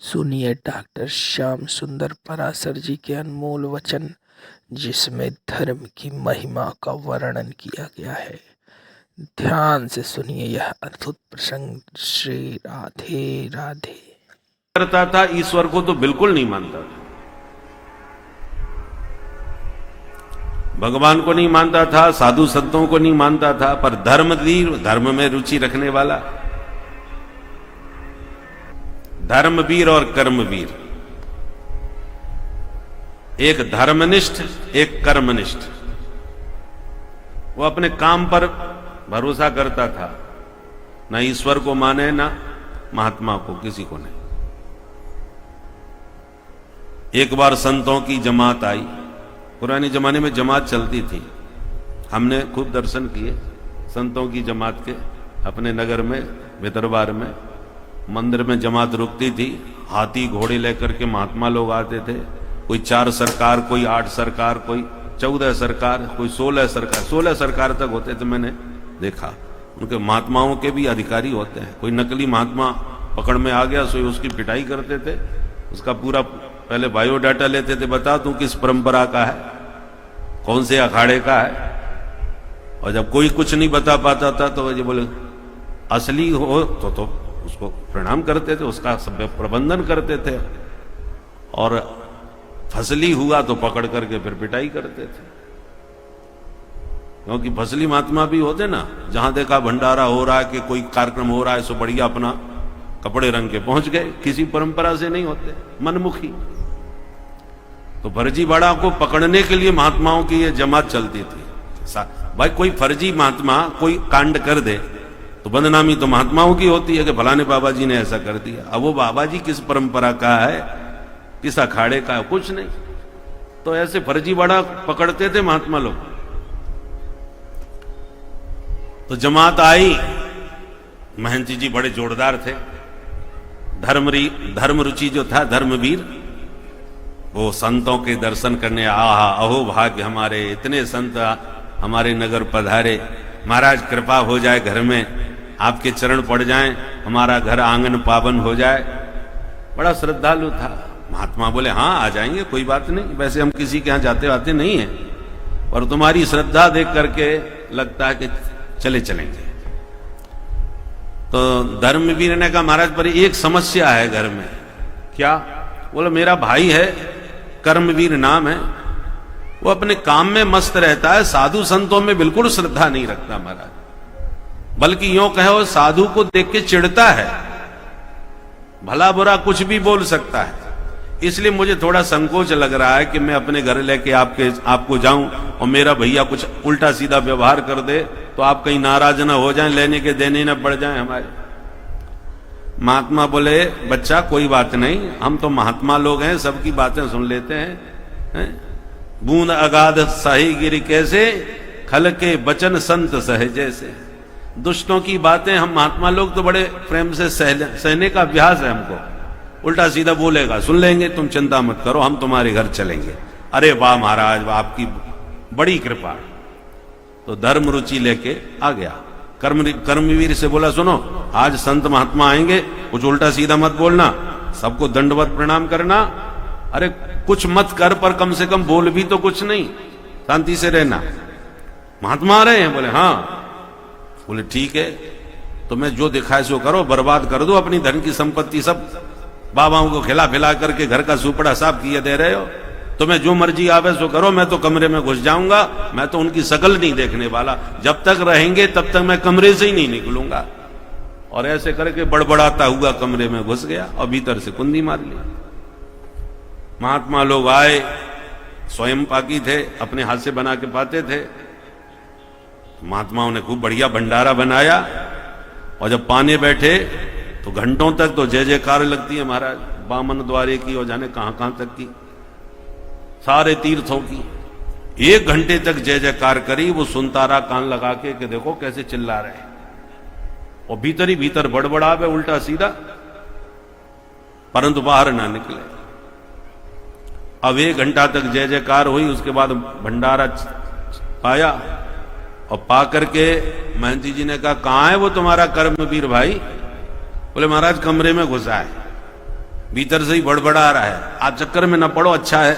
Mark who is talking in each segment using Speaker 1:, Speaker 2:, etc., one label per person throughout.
Speaker 1: सुनिए डॉक्टर श्याम सुंदर पराशर जी के अनमोल वचन, जिसमें धर्म की महिमा का वर्णन किया गया है। ध्यान से सुनिए यह अद्भुत प्रसंग। श्री राधे राधे।
Speaker 2: करता था, ईश्वर को तो बिल्कुल नहीं मानता था, भगवान को नहीं मानता था, साधु संतों को नहीं मानता था, पर धर्म में रुचि रखने वाला, धर्मवीर और कर्मवीर, एक धर्मनिष्ठ एक कर्मनिष्ठ। वो अपने काम पर भरोसा करता था, ना ईश्वर को माने ना महात्मा को, किसी को नहीं। एक बार संतों की जमात आई, पुराने जमाने में जमात चलती थी, हमने खूब दर्शन किए संतों की जमात के। अपने नगर में भितरवार में मंदिर में जमात रुकती थी, हाथी घोड़े लेकर के महात्मा लोग आते थे। कोई 4 सरकार, कोई 8 सरकार, कोई 14 सरकार, कोई 16 सरकार, 16 सरकार तक होते थे। मैंने देखा उनके महात्माओं के भी अधिकारी होते हैं। कोई नकली महात्मा पकड़ में आ गया, सो उसकी पिटाई करते थे, उसका पूरा पहले बायोडाटा लेते थे, बता तू किस परंपरा का है, कौन से अखाड़े का है। और जब कोई कुछ नहीं बता पाता था तो ये बोले असली हो तो उसको प्रणाम करते थे, उसका सब प्रबंधन करते थे, और फसली हुआ तो पकड़ करके फिर पिटाई करते थे। क्योंकि फसली महात्मा भी होते ना, जहां देखा भंडारा हो रहा है कि कोई कार्यक्रम हो रहा है, सो बढ़िया अपना कपड़े रंग के पहुंच गए, किसी परंपरा से नहीं होते, मनमुखी। तो फर्जीवाड़ा को पकड़ने के लिए महात्माओं की यह जमात चलती थी। भाई कोई फर्जी महात्मा कोई कांड कर दे तो बदनामी तो महात्माओं की होती है कि फलाने बाबा जी ने ऐसा कर दिया। अब वो बाबा जी किस परंपरा का है, किस अखाड़े का है, कुछ नहीं। तो ऐसे फर्जीवाड़ा पकड़ते थे महात्मा लोग। तो जमात आई, महंती जी बड़े जोरदार थे, धर्म रुचि जो था, धर्मवीर, वो संतों के दर्शन करने, आहा अहो भाग्य हमारे, इतने संत हमारे नगर पधारे, महाराज कृपा हो जाए, घर में आपके चरण पड़ जाएं, हमारा घर आंगन पावन हो जाए। बड़ा श्रद्धालु था। महात्मा बोले हाँ आ जाएंगे, कोई बात नहीं, वैसे हम किसी के यहां जाते आते नहीं है, और तुम्हारी श्रद्धा देख करके लगता है कि चले चलेंगे। तो धर्मवीर ने कहा महाराज पर एक समस्या है घर में। क्या? बोला मेरा भाई है, कर्मवीर नाम है, वो अपने काम में मस्त रहता है, साधु संतों में बिल्कुल श्रद्धा नहीं रखता महाराज, बल्कि यूं कहो साधु को देख के चिढ़ता है, भला बुरा कुछ भी बोल सकता है। इसलिए मुझे थोड़ा संकोच लग रहा है कि मैं अपने घर लेके आपको जाऊं और मेरा भैया कुछ उल्टा सीधा व्यवहार कर दे तो आप कहीं नाराज ना हो जाएं, लेने के देने ना पड़ जाएं हमारे। महात्मा बोले बच्चा कोई बात नहीं, हम तो महात्मा लोग हैं, सबकी बातें सुन लेते हैं। बूंद अगाध सही गिरी कैसे, खल के बचन संत सहजे से। दुष्टों की बातें हम महात्मा लोग तो बड़े प्रेम से सहने का अभ्यास है हमको। उल्टा सीधा बोलेगा सुन लेंगे, तुम चिंता मत करो, हम तुम्हारे घर चलेंगे। अरे वाह महाराज, आपकी बड़ी कृपा। तो धर्म रुचि लेके आ गया। कर्मवीर से बोला सुनो, आज संत महात्मा आएंगे, कुछ उल्टा सीधा मत बोलना, सबको दंडवत प्रणाम करना। अरे कुछ मत कर, पर कम से कम बोल भी तो कुछ नहीं, शांति से रहना। महात्मा आ रहे हैं? बोले हाँ। बोले ठीक है, तो मैं जो दिखाए सो करो, बर्बाद कर दो अपनी धन की संपत्ति सब, बाबाओं को खिला पिला करके घर का सुपड़ा साफ किए दे रहे हो, तुम्हें जो मर्जी आवे सो करो, मैं तो कमरे में घुस जाऊंगा, मैं तो उनकी शकल नहीं देखने वाला, जब तक रहेंगे तब तक मैं कमरे से ही नहीं निकलूंगा। और ऐसे करके बड़बड़ाता हुआ कमरे में घुस गया और भीतर से कुंडी मार ली। महात्मा लोग आए, स्वयं पाकी थे, अपने हाथ से बना के पाते थे। महात्माओं ने खूब बढ़िया भंडारा बनाया, और जब पाने बैठे तो घंटों तक तो जय जयकार लगती है महाराज, बामन द्वारे की और जाने कहां कहां तक की, सारे तीर्थों की। 1 घंटे तक जय जयकार करी, वो सुनता रहा कान लगा के कि देखो कैसे चिल्ला रहे हैं, और भीतर ही भीतर बड़बड़ावे उल्टा सीधा, परंतु बाहर ना निकले। अब 1 घंटा तक जय जयकार हुई, उसके बाद भंडारा पाया, और पा करके महंती जी ने कहा कहां है वो तुम्हारा कर्मवीर भाई? बोले महाराज कमरे में घुसा है। भीतर से ही बड़बड़ा रहा है। आप चक्कर में न पड़ो, अच्छा है,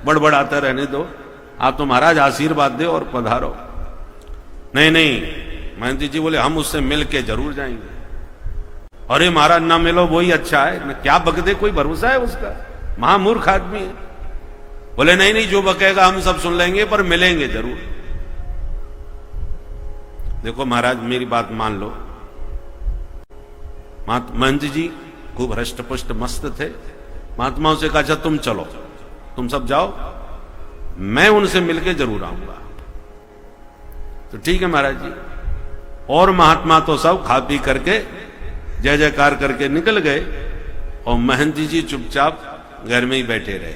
Speaker 2: बड़बड़ाता रहने दो। आप तो महाराज आशीर्वाद दे और पधारो। नहीं नहीं, महंती जी बोले हम उससे मिल के जरूर जाएंगे। अरे महाराज ना मिलो वही अच्छा है, न क्या बक दे, कोई भरोसा है उसका, महामूर्ख आदमी है। बोले नहीं नहीं, जो बकेगा हम सब सुन लेंगे, पर मिलेंगे जरूर। देखो महाराज मेरी बात मान लो। महंत जी खूब हृष्ट पुष्ट मस्त थे। महात्माओं से कहा अच्छा तुम चलो, तुम सब जाओ, मैं उनसे मिलके जरूर आऊंगा। तो ठीक है महाराज जी। और महात्मा तो सब खा पी करके जय जयकार करके निकल गए और महंती जी चुपचाप घर में ही बैठे रहे।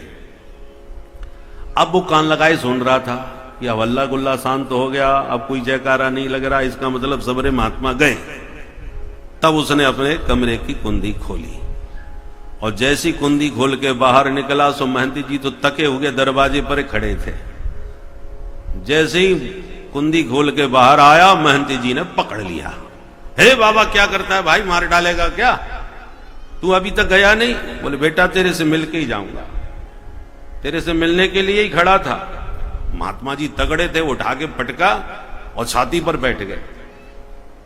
Speaker 2: अब वो कान लगाए सुन रहा था कि अब हल्ला गुल्ला शांत हो गया, अब कोई जयकारा नहीं लग रहा, इसका मतलब सबरे महात्मा गए। तब उसने अपने कमरे की कुंडी खोली और जैसी कुंडी खोल के बाहर निकला सो महंती जी तो तके हुए दरवाजे पर खड़े थे। जैसे ही कुंडी खोल के बाहर आया, महंती जी ने पकड़ लिया। हे बाबा क्या करता है भाई, मार डालेगा क्या, तू अभी तक गया नहीं? बोले बेटा तेरे से मिलके ही जाऊंगा, तेरे से मिलने के लिए ही खड़ा था। महात्मा जी तगड़े थे, उठा के पटका और छाती पर बैठ गए।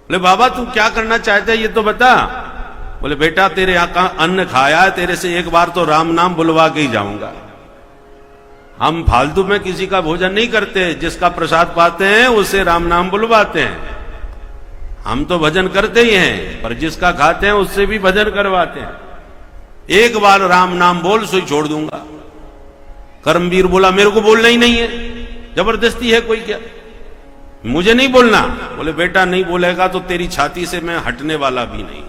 Speaker 2: बोले बाबा तू क्या करना चाहते है ये तो बता। बोले बेटा तेरे यहां का अन्न खाया है, तेरे से एक बार तो राम नाम बुलवा के ही जाऊंगा। हम फालतू में किसी का भोजन नहीं करते, जिसका प्रसाद पाते हैं उससे राम नाम बुलवाते हैं। हम तो भजन करते ही हैं, पर जिसका खाते हैं उससे भी भजन करवाते हैं। एक बार राम नाम बोल सो छोड़ दूंगा। कर्मवीर बोला मेरे को बोलना ही नहीं है, जबरदस्ती है कोई क्या, मुझे नहीं बोलना। बोले बेटा नहीं बोलेगा तो तेरी छाती से मैं हटने वाला भी नहीं,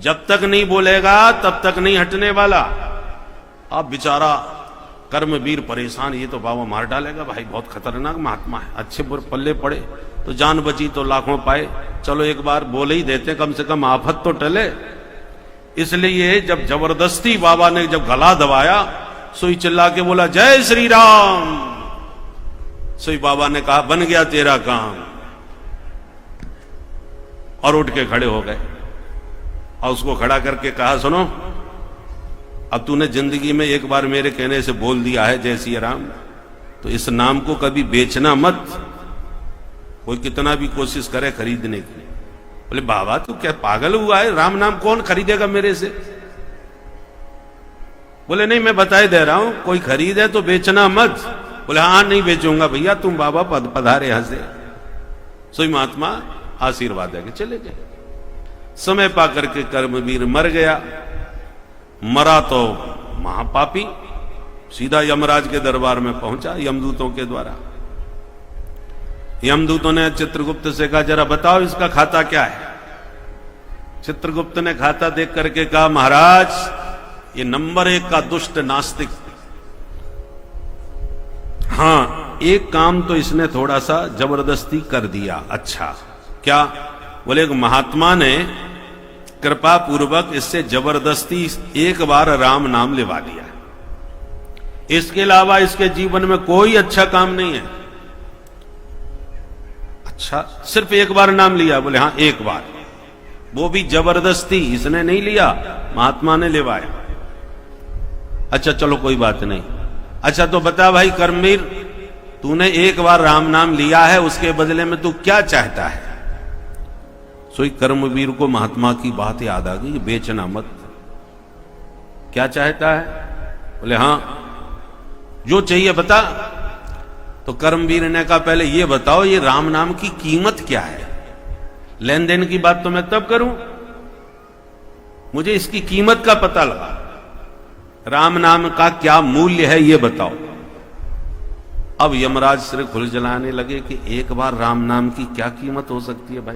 Speaker 2: जब तक नहीं बोलेगा तब तक नहीं हटने वाला। अब बेचारा कर्मवीर परेशान, ये तो बाबा मार डालेगा भाई, बहुत खतरनाक महात्मा है, अच्छे बुरे पल्ले पड़े तो जान बची तो लाखों पाए, चलो एक बार बोल ही देते, कम से कम आफत तो टले। इसलिए जब जबरदस्ती बाबा ने जब गला दबाया, सोई चिल्ला के बोला जय श्री राम। सोई बाबा ने कहा बन गया तेरा काम, और उठ के खड़े हो गए और उसको खड़ा करके कहा सुनो, अब तूने जिंदगी में एक बार मेरे कहने से बोल दिया है जय श्री राम, तो इस नाम को कभी बेचना मत, कोई कितना भी कोशिश करे खरीदने की। बोले बाबा तू क्या पागल हुआ है, राम नाम कौन खरीदेगा मेरे से। बोले नहीं मैं बताए दे रहा हूं, कोई खरीदे तो बेचना मत। बोले हाँ नहीं बेचूंगा भैया, तुम बाबा पधारे यहां से। सोई महात्मा आशीर्वाद दे के चले गए। समय पा करके कर्मवीर मर गया। मरा तो महापापी, सीधा यमराज के दरबार में पहुंचा यमदूतों के द्वारा। यमदूतों ने चित्रगुप्त से कहा जरा बताओ इसका खाता क्या है। चित्रगुप्त ने खाता देख करके कहा महाराज ये नंबर 1 का दुष्ट नास्तिक। हां एक काम तो इसने थोड़ा सा जबरदस्ती कर दिया। अच्छा क्या? बोले एक महात्मा ने कृपा पूर्वक इससे जबरदस्ती एक बार राम नाम लिवा दिया, इसके अलावा इसके जीवन में कोई अच्छा काम नहीं है। अच्छा सिर्फ एक बार नाम लिया? बोले हाँ एक बार, वो भी जबरदस्ती, इसने नहीं लिया, महात्मा ने लिवाया। अच्छा चलो कोई बात नहीं। अच्छा तो बता भाई कर्मवीर, तूने एक बार राम नाम लिया है, उसके बदले में तू क्या चाहता है? सोई कर्मवीर को महात्मा की बात याद आ गई, बेचना मत। क्या चाहता है? बोले हाँ जो चाहिए बता। तो कर्मवीर ने कहा पहले ये बताओ ये राम नाम की कीमत क्या है, लेन देन की बात तो मैं तब करूं, मुझे इसकी कीमत का पता लगा, राम नाम का क्या मूल्य है ये बताओ। अब यमराज सिर खुल जलाने लगे कि एक बार राम नाम की क्या कीमत हो सकती है भाई।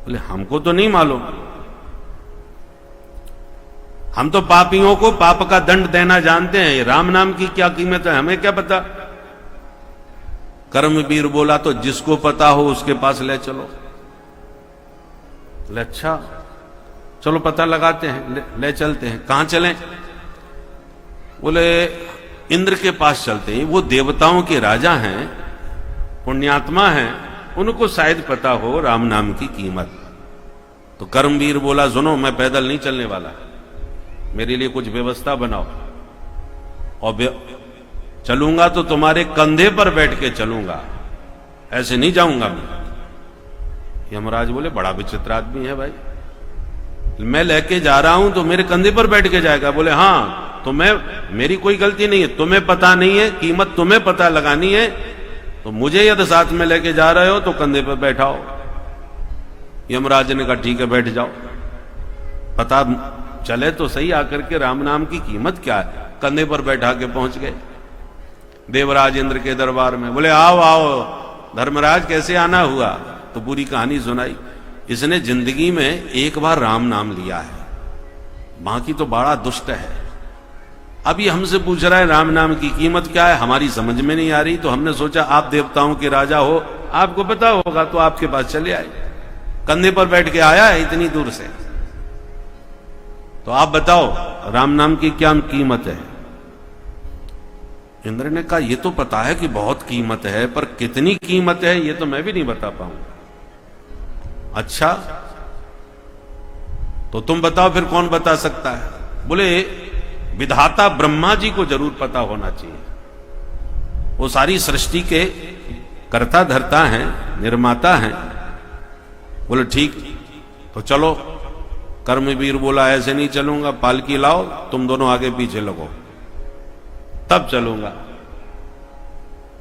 Speaker 2: बोले हमको तो नहीं मालूम, हम तो पापियों को पाप का दंड देना जानते हैं, राम नाम की क्या कीमत है हमें क्या पता। कर्मवीर बोला तो जिसको पता हो उसके पास ले चलो। बोले अच्छा चलो पता लगाते हैं, ले चलते हैं। कहां चलें? बोले इंद्र के पास चलते हैं, वो देवताओं के राजा हैं, पुण्यात्मा हैं, उनको शायद पता हो राम नाम की कीमत। तो कर्मवीर बोला सुनो मैं पैदल नहीं चलने वाला, मेरे लिए कुछ व्यवस्था बनाओ, और चलूंगा तो तुम्हारे कंधे पर बैठ के चलूंगा, ऐसे नहीं जाऊंगा मैं। यमराज बोले बड़ा विचित्र आदमी है भाई, मैं लेके जा रहा हूं तो मेरे कंधे पर बैठ के जाएगा? बोले हाँ, तो मेरी कोई गलती नहीं है, तुम्हें पता नहीं है, कीमत तुम्हें पता लगानी है, तो मुझे यदि साथ में लेके जा रहे हो तो कंधे पर बैठाओ। यमराज ने कहा ठीक है बैठ जाओ, पता चले तो सही आकर के राम नाम की कीमत क्या है। कंधे पर बैठा के पहुंच गए देवराज इंद्र के दरबार में। बोले आओ आओ धर्मराज, कैसे आना हुआ? तो पूरी कहानी सुनाई। इसने जिंदगी में एक बार राम नाम लिया है, बाकी तो बड़ा दुष्ट है। अब ये हमसे पूछ रहा है राम नाम की कीमत क्या है, हमारी समझ में नहीं आ रही। तो हमने सोचा आप देवताओं के राजा हो, आपको पता होगा, तो आपके पास चले आए। कंधे पर बैठ के आया है इतनी दूर से, तो आप बताओ राम नाम की क्या कीमत है? इंद्र ने कहा ये तो पता है कि बहुत कीमत है, पर कितनी कीमत है ये तो मैं भी नहीं बता पाऊंगा। अच्छा तो तुम बताओ फिर कौन बता सकता है? बोले विधाता ब्रह्मा जी को जरूर पता होना चाहिए, वो सारी सृष्टि के कर्ता धर्ता हैं, निर्माता हैं। बोले ठीक, तो चलो। कर्मवीर बोला ऐसे नहीं चलूंगा, पालकी लाओ, तुम दोनों आगे पीछे लगो, तब चलूंगा।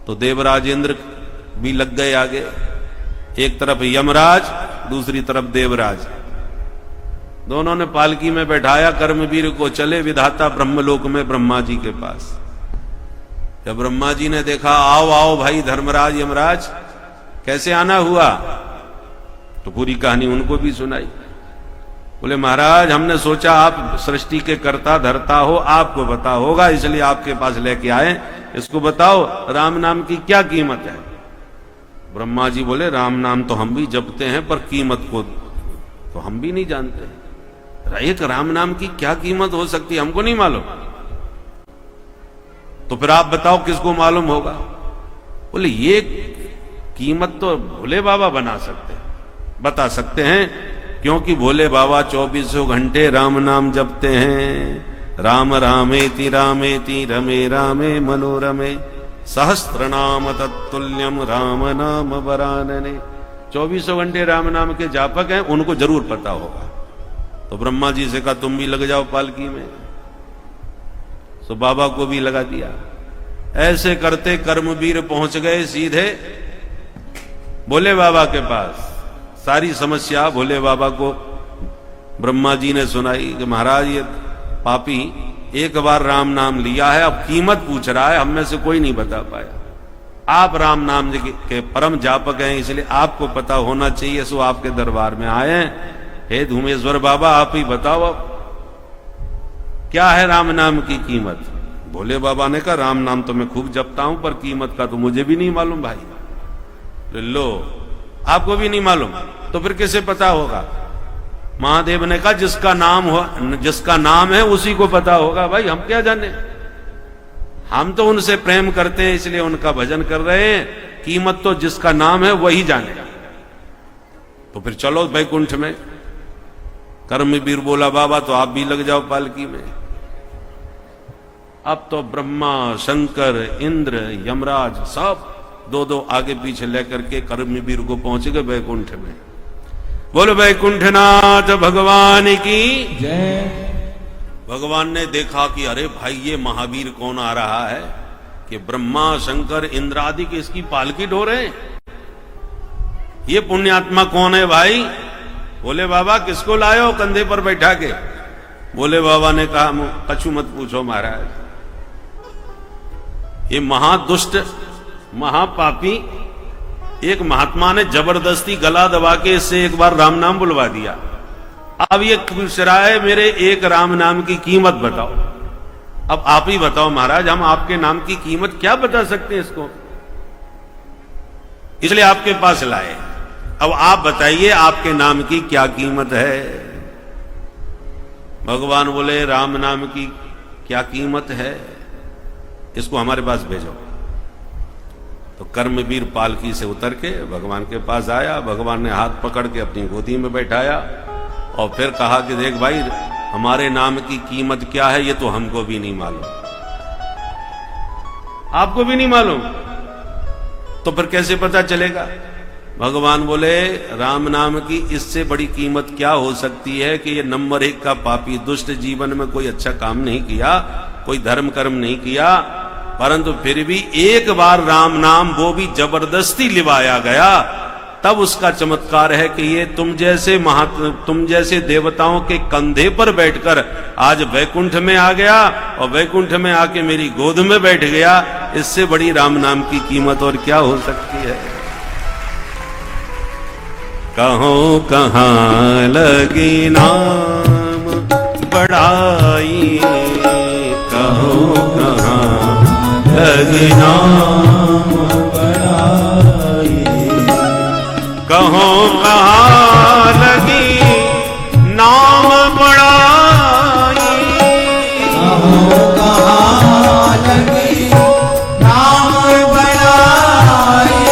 Speaker 2: तो देवराज इंद्र भी लग गए आगे, एक तरफ यमराज, दूसरी तरफ देवराज, दोनों ने पालकी में बैठाया कर्मवीर को। चले विधाता ब्रह्मलोक में ब्रह्मा जी के पास। जब ब्रह्मा जी ने देखा आओ आओ भाई धर्मराज यमराज, कैसे आना हुआ, तो पूरी कहानी उनको भी सुनाई। बोले महाराज हमने सोचा आप सृष्टि के कर्ता धर्ता हो, आपको पता होगा, इसलिए आपके पास लेके आए। इसको बताओ राम नाम की क्या कीमत है? ब्रह्मा जी बोले राम नाम तो हम भी जपते हैं, पर कीमत को तो हम भी नहीं जानते। एक राम नाम की क्या कीमत हो सकती है, हमको नहीं मालूम। तो फिर आप बताओ किसको मालूम होगा? बोले ये कीमत तो भोले बाबा बता सकते हैं, क्योंकि भोले बाबा 24 घंटे राम नाम जपते हैं। राम रामेति रामेति रमे रामे मनोरमे सहस्त्र नाम तत्तुल्यम राम नाम वरानने। 24 घंटे राम नाम के जापक हैं, उनको जरूर पता होगा। तो ब्रह्मा जी से कहा तुम भी लग जाओ पालकी में, तो बाबा को भी लगा दिया। ऐसे करते कर्मवीर पहुंच गए सीधे भोले बाबा के पास। सारी समस्या भोले बाबा को ब्रह्मा जी ने सुनाई कि महाराज ये पापी एक बार राम नाम लिया है, अब कीमत पूछ रहा है, हम में से कोई नहीं बता पाया। आप राम नाम के परम जापक हैं, इसलिए आपको पता होना चाहिए, सो आपके दरबार में आए। हे धूमेश्वर बाबा आप ही बताओ अब क्या है राम नाम की कीमत? भोले बाबा ने कहा राम नाम तो मैं खूब जपता हूं, पर कीमत का तो मुझे भी नहीं मालूम भाई। लो आपको भी नहीं मालूम, तो फिर किसे पता होगा? महादेव ने कहा जिसका नाम है उसी को पता होगा भाई, हम क्या जाने। हम तो उनसे प्रेम करते हैं इसलिए उनका भजन कर रहे हैं, कीमत तो जिसका नाम है वही जानेगा। तो फिर चलो वैकुंठ में। कर्मवीर बोला बाबा तो आप भी लग जाओ पालकी में। अब तो ब्रह्मा शंकर इंद्र यमराज सब दो आगे पीछे लेकर के कर्मवीर को पहुंच गए वैकुंठ में। बोलो वैकुंठनाथ भगवान की जय। भगवान ने देखा कि अरे भाई ये महावीर कौन आ रहा है, कि ब्रह्मा शंकर इंद्र आदि की इसकी पालकी ढो रहे हैं। ये पुण्यात्मा कौन है भाई? बोले बाबा किसको लायो कंधे पर बैठा के? बोले बाबा ने कहा कछु मत पूछो महाराज, ये महादुष्ट महापापी एक महात्मा ने जबरदस्ती गला दबा के इससे एक बार राम नाम बुलवा दिया। अब ये पूछ रहा है मेरे एक राम नाम की कीमत बताओ। अब आप ही बताओ महाराज, हम आपके नाम की कीमत क्या बता सकते हैं इसको, इसलिए आपके पास लाए। अब आप बताइए आपके नाम की क्या कीमत है? भगवान बोले राम नाम की क्या कीमत है, इसको हमारे पास भेजो। तो कर्मवीर पालकी से उतर के भगवान के पास आया। भगवान ने हाथ पकड़ के अपनी गोदी में बैठाया और फिर कहा कि देख भाई हमारे नाम की कीमत क्या है ये तो हमको भी नहीं मालूम, आपको भी नहीं मालूम, तो फिर कैसे पता चलेगा? भगवान बोले राम नाम की इससे बड़ी कीमत क्या हो सकती है कि ये नंबर 1 का पापी दुष्ट जीवन में कोई अच्छा काम नहीं किया, कोई धर्म कर्म नहीं किया, परंतु फिर भी एक बार राम नाम वो भी जबरदस्ती लिवाया गया, तब उसका चमत्कार है कि ये तुम जैसे देवताओं के कंधे पर बैठकर आज वैकुंठ में आ गया और वैकुंठ में आके मेरी गोद में बैठ गया। इससे बड़ी राम नाम की कीमत और क्या हो सकती है? कहो कहाँ लगी नाम बड़ाई, कहो कहाँ लगी नाम बड़ाई, कहो कहाँ लगी नाम बड़ाई,
Speaker 3: कहो कहाँ लगी नाम बड़ाई,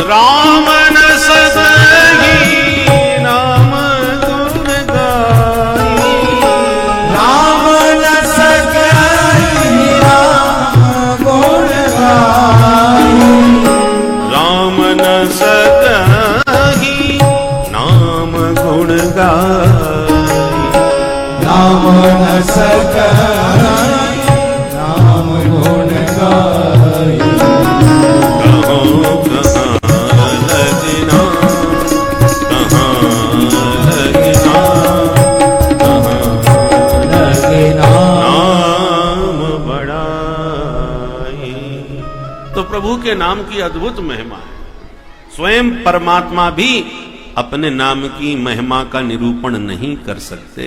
Speaker 2: राम न सदही नाम गुण गाई,
Speaker 3: राम न सदही नाम गुण गाई,
Speaker 2: राम न सदही नाम गुण गाई,
Speaker 3: राम न सदही नाम गुण गाई,
Speaker 2: कहो कहाँ लगना, कहाँ लगना, कहाँ
Speaker 3: लगे
Speaker 2: नाम बड़ाई। तो प्रभु के नाम की अद्भुत महिमा है। स्वयं परमात्मा भी अपने नाम की महिमा का निरूपण नहीं कर सकते।